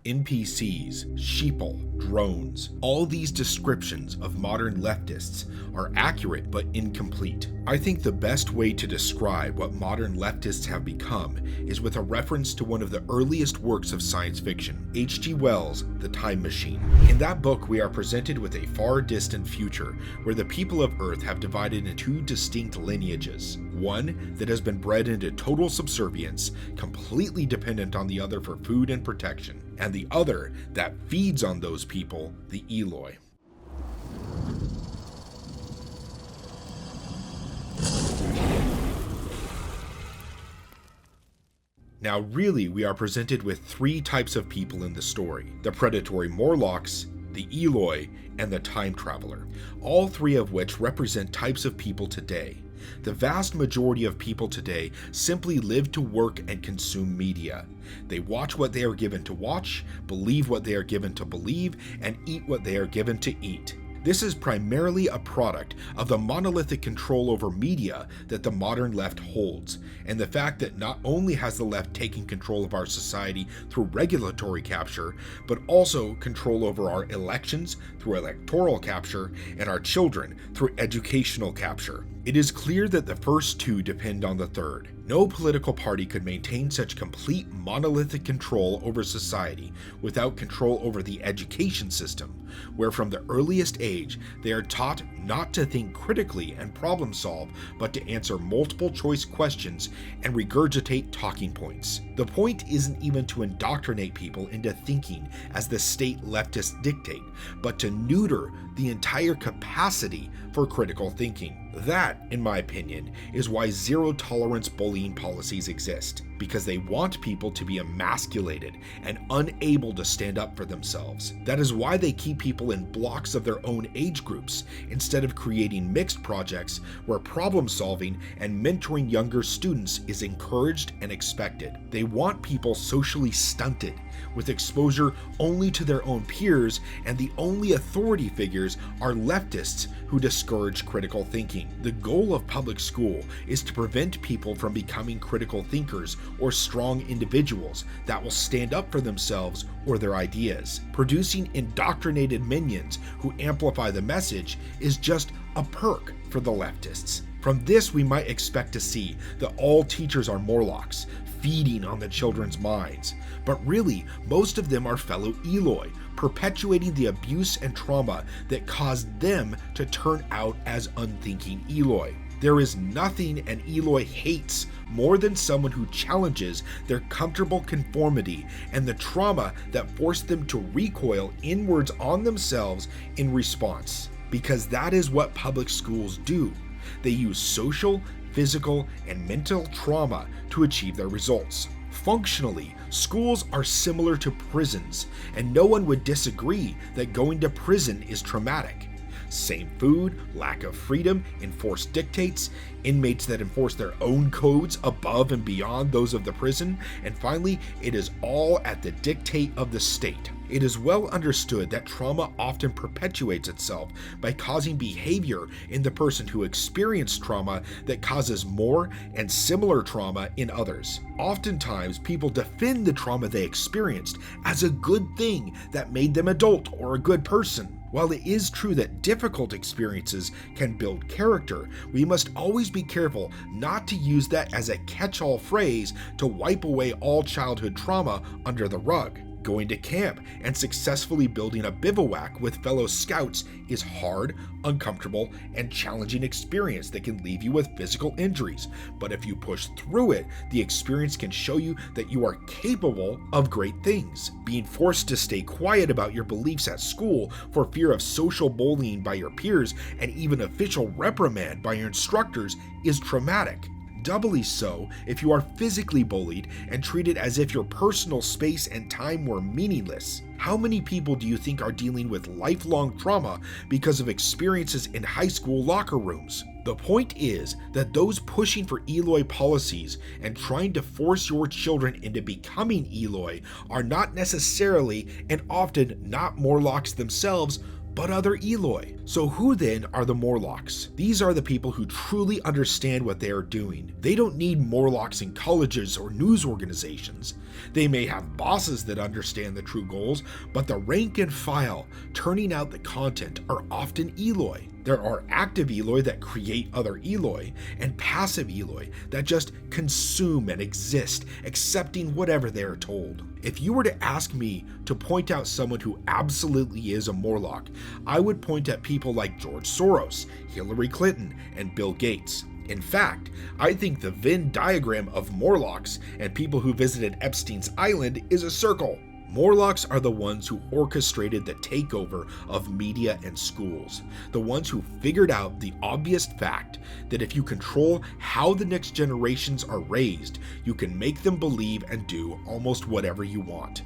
NPCs, sheeple, drones. All these descriptions of modern leftists are accurate but incomplete. I think the best way to describe what modern leftists have become is with a reference to one of the earliest works of science fiction, H.G. Wells' The Time Machine. In that book, we are presented with a far distant future where the people of Earth have divided into two distinct lineages. One that has been bred into total subservience, completely dependent on the other for food and protection, and the other that feeds on those people, the Eloi. Now really, we are presented with three types of people in the story: the predatory Morlocks, the Eloi, and the Time Traveler, all three of which represent types of people today. The vast majority of people today simply live to work and consume media. They watch what they are given to watch, believe what they are given to believe, and eat what they are given to eat. This is primarily a product of the monolithic control over media that the modern left holds, and the fact that not only has the left taken control of our society through regulatory capture, but also control over our elections through electoral capture and our children through educational capture. It is clear that the first two depend on the third. No political party could maintain such complete monolithic control over society without control over the education system, where from the earliest age they are taught not to think critically and problem solve, but to answer multiple choice questions and regurgitate talking points. The point isn't even to indoctrinate people into thinking as the state leftists dictate, but to neuter the entire capacity for critical thinking. That, in my opinion, is why zero-tolerance bullying policies exist, because they want people to be emasculated and unable to stand up for themselves. That is why they keep people in blocks of their own age groups, instead of creating mixed projects where problem-solving and mentoring younger students is encouraged and expected. They want people socially stunted, with exposure only to their own peers, and the only authority figures are leftists who discourage critical thinking. The goal of public school is to prevent people from becoming critical thinkers or strong individuals that will stand up for themselves or their ideas. Producing indoctrinated minions who amplify the message is just a perk for the leftists. From this, we might expect to see that all teachers are Morlocks, feeding on the children's minds. But really, most of them are fellow Eloi, perpetuating the abuse and trauma that caused them to turn out as unthinking Eloi. There is nothing an Eloi hates more than someone who challenges their comfortable conformity and the trauma that forced them to recoil inwards on themselves in response. Because that is what public schools do. They use social, physical, and mental trauma to achieve their results. Functionally, schools are similar to prisons, and no one would disagree that going to prison is traumatic. Same food, lack of freedom, enforced dictates, inmates that enforce their own codes above and beyond those of the prison, and finally, it is all at the dictate of the state. It is well understood that trauma often perpetuates itself by causing behavior in the person who experienced trauma that causes more and similar trauma in others. Oftentimes, people defend the trauma they experienced as a good thing that made them adult or a good person. While it is true that difficult experiences can build character, we must always be careful not to use that as a catch-all phrase to wipe away all childhood trauma under the rug. Going to camp and successfully building a bivouac with fellow scouts is hard, uncomfortable, and challenging experience that can leave you with physical injuries. But if you push through it, the experience can show you that you are capable of great things. Being forced to stay quiet about your beliefs at school for fear of social bullying by your peers and even official reprimand by your instructors is traumatic. Doubly so if you are physically bullied and treated as if your personal space and time were meaningless. How many people do you think are dealing with lifelong trauma because of experiences in high school locker rooms? The point is that those pushing for Eloi policies and trying to force your children into becoming Eloi are not necessarily and often not Morlocks themselves, but other Eloi. So who then are the Morlocks? These are the people who truly understand what they are doing. They don't need Morlocks in colleges or news organizations. They may have bosses that understand the true goals, but the rank and file turning out the content are often Eloi. There are active Eloi that create other Eloi, and passive Eloi that just consume and exist, accepting whatever they are told. If you were to ask me to point out someone who absolutely is a Morlock, I would point at people like George Soros, Hillary Clinton, and Bill Gates. In fact, I think the Venn diagram of Morlocks and people who visited Epstein's Island is a circle. Morlocks are the ones who orchestrated the takeover of media and schools, the ones who figured out the obvious fact that if you control how the next generations are raised, you can make them believe and do almost whatever you want.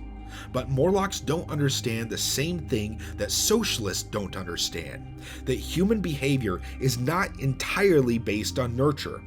But Morlocks don't understand the same thing that socialists don't understand, that human behavior is not entirely based on nurture.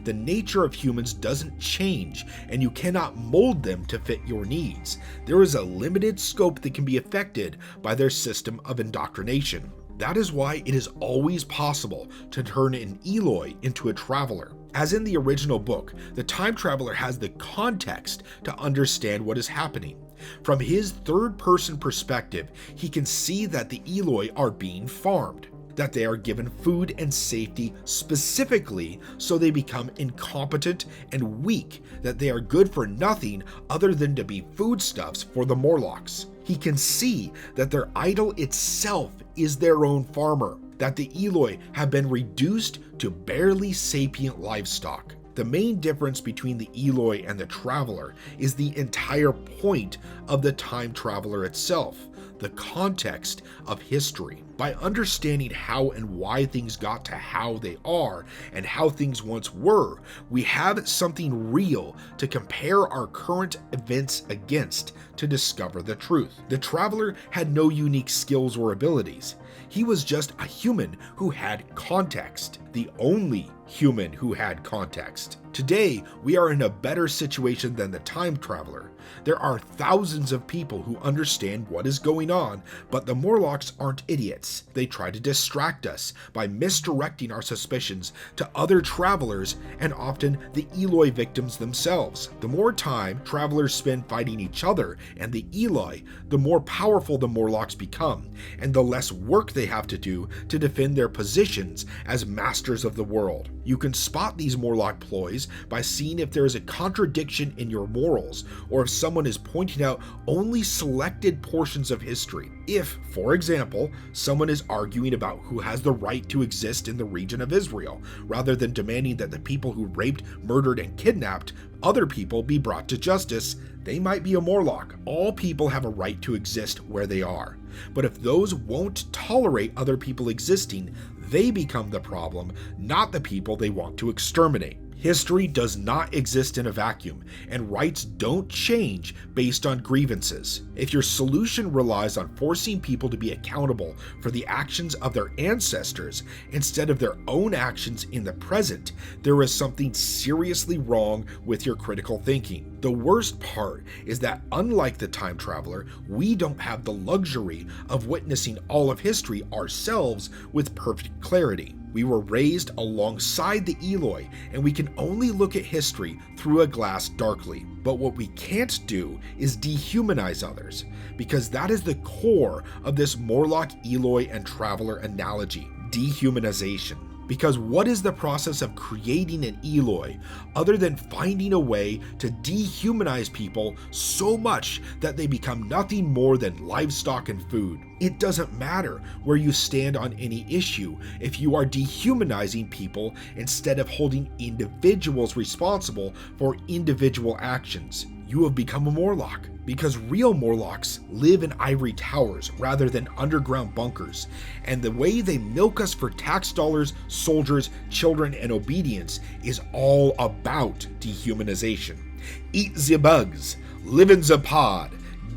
The nature of humans doesn't change, and you cannot mold them to fit your needs. There is a limited scope that can be affected by their system of indoctrination. That is why it is always possible to turn an Eloi into a traveler. As in the original book, the time traveler has the context to understand what is happening. From his third-person perspective, he can see that the Eloi are being farmed, that they are given food and safety specifically so they become incompetent and weak, that they are good for nothing other than to be foodstuffs for the Morlocks. He can see that their idol itself is their own farmer, that the Eloi have been reduced to barely sapient livestock. The main difference between the Eloi and the Traveler is the entire point of the time traveler itself, the context of history. By understanding how and why things got to how they are and how things once were, we have something real to compare our current events against to discover the truth. The Traveler had no unique skills or abilities. He was just a human who had context, the only human who had context. Today, we are in a better situation than the time traveler. There are thousands of people who understand what is going on, but the Morlocks aren't idiots. They try to distract us by misdirecting our suspicions to other travelers and often the Eloi victims themselves. The more time travelers spend fighting each other and the Eloi, the more powerful the Morlocks become, and the less work they have to do to defend their positions as masters of the world. You can spot these Morlock ploys by seeing if there is a contradiction in your morals, or if someone is pointing out only selected portions of history. If, for example, someone is arguing about who has the right to exist in the region of Israel, rather than demanding that the people who raped, murdered, and kidnapped other people be brought to justice, they might be a Morlock. All people have a right to exist where they are. But if those won't tolerate other people existing, they become the problem, not the people they want to exterminate. History does not exist in a vacuum, and rights don't change based on grievances. If your solution relies on forcing people to be accountable for the actions of their ancestors instead of their own actions in the present, there is something seriously wrong with your critical thinking. The worst part is that, unlike the time traveler, we don't have the luxury of witnessing all of history ourselves with perfect clarity. We were raised alongside the Eloi, and we can only look at history through a glass darkly. But what we can't do is dehumanize others, because that is the core of this Morlock, Eloi, and Traveler analogy: dehumanization. Because what is the process of creating an Eloi other than finding a way to dehumanize people so much that they become nothing more than livestock and food? It doesn't matter where you stand on any issue if you are dehumanizing people instead of holding individuals responsible for individual actions. You have become a Morlock, because real Morlocks live in ivory towers rather than underground bunkers, and the way they milk us for tax dollars, soldiers, children, and obedience is all about dehumanization. Eat the bugs, live in the pod,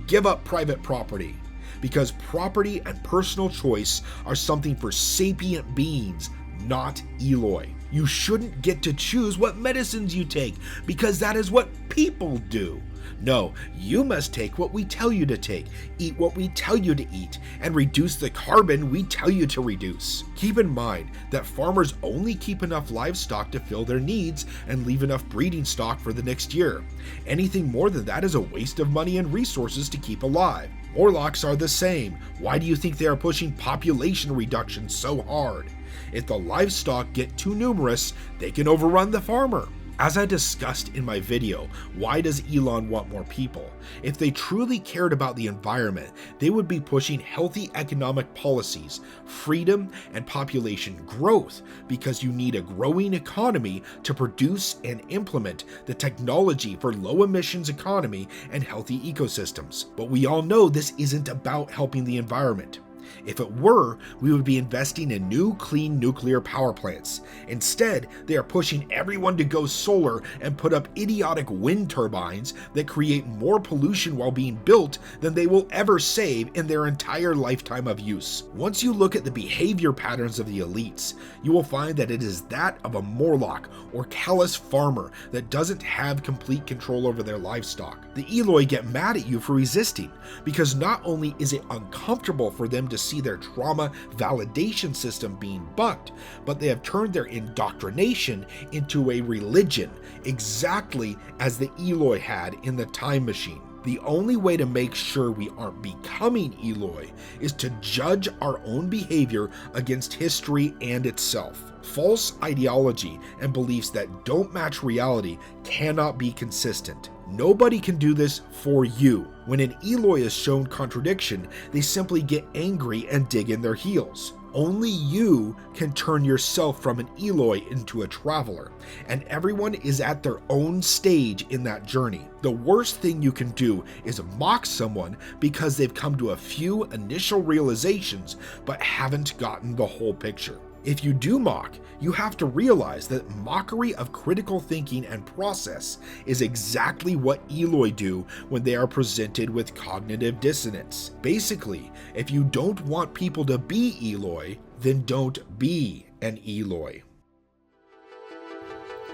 give up private property, because property and personal choice are something for sapient beings, not Eloi. You shouldn't get to choose what medicines you take, because that is what people do. No, you must take what we tell you to take, eat what we tell you to eat, and reduce the carbon we tell you to reduce. Keep in mind that farmers only keep enough livestock to fill their needs and leave enough breeding stock for the next year. Anything more than that is a waste of money and resources to keep alive. Morlocks are the same. Why do you think they are pushing population reduction so hard? If the livestock get too numerous, they can overrun the farmer. As I discussed in my video, why does Elon want more people? If they truly cared about the environment, they would be pushing healthy economic policies, freedom, and population growth, because you need a growing economy to produce and implement the technology for low emissions economy and healthy ecosystems. But we all know this isn't about helping the environment. If it were, we would be investing in new clean nuclear power plants. Instead, they are pushing everyone to go solar and put up idiotic wind turbines that create more pollution while being built than they will ever save in their entire lifetime of use. Once you look at the behavior patterns of the elites, you will find that it is that of a Morlock or callous farmer that doesn't have complete control over their livestock. The Eloi get mad at you for resisting, because not only is it uncomfortable for them to see their trauma validation system being bucked, but they have turned their indoctrination into a religion, exactly as the Eloi had in the time machine. The only way to make sure we aren't becoming Eloi is to judge our own behavior against history and itself. False ideology and beliefs that don't match reality cannot be consistent. Nobody can do this for you. When an Eloi is shown contradiction, they simply get angry and dig in their heels. Only you can turn yourself from an Eloi into a traveler, and everyone is at their own stage in that journey. The worst thing you can do is mock someone because they've come to a few initial realizations but haven't gotten the whole picture. If you do mock, you have to realize that mockery of critical thinking and process is exactly what Eloi do when they are presented with cognitive dissonance. Basically, if you don't want people to be Eloi, then don't be an Eloi.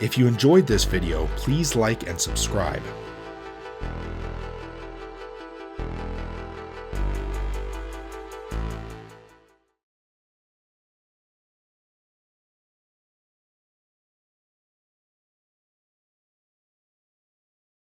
If you enjoyed this video, please like and subscribe.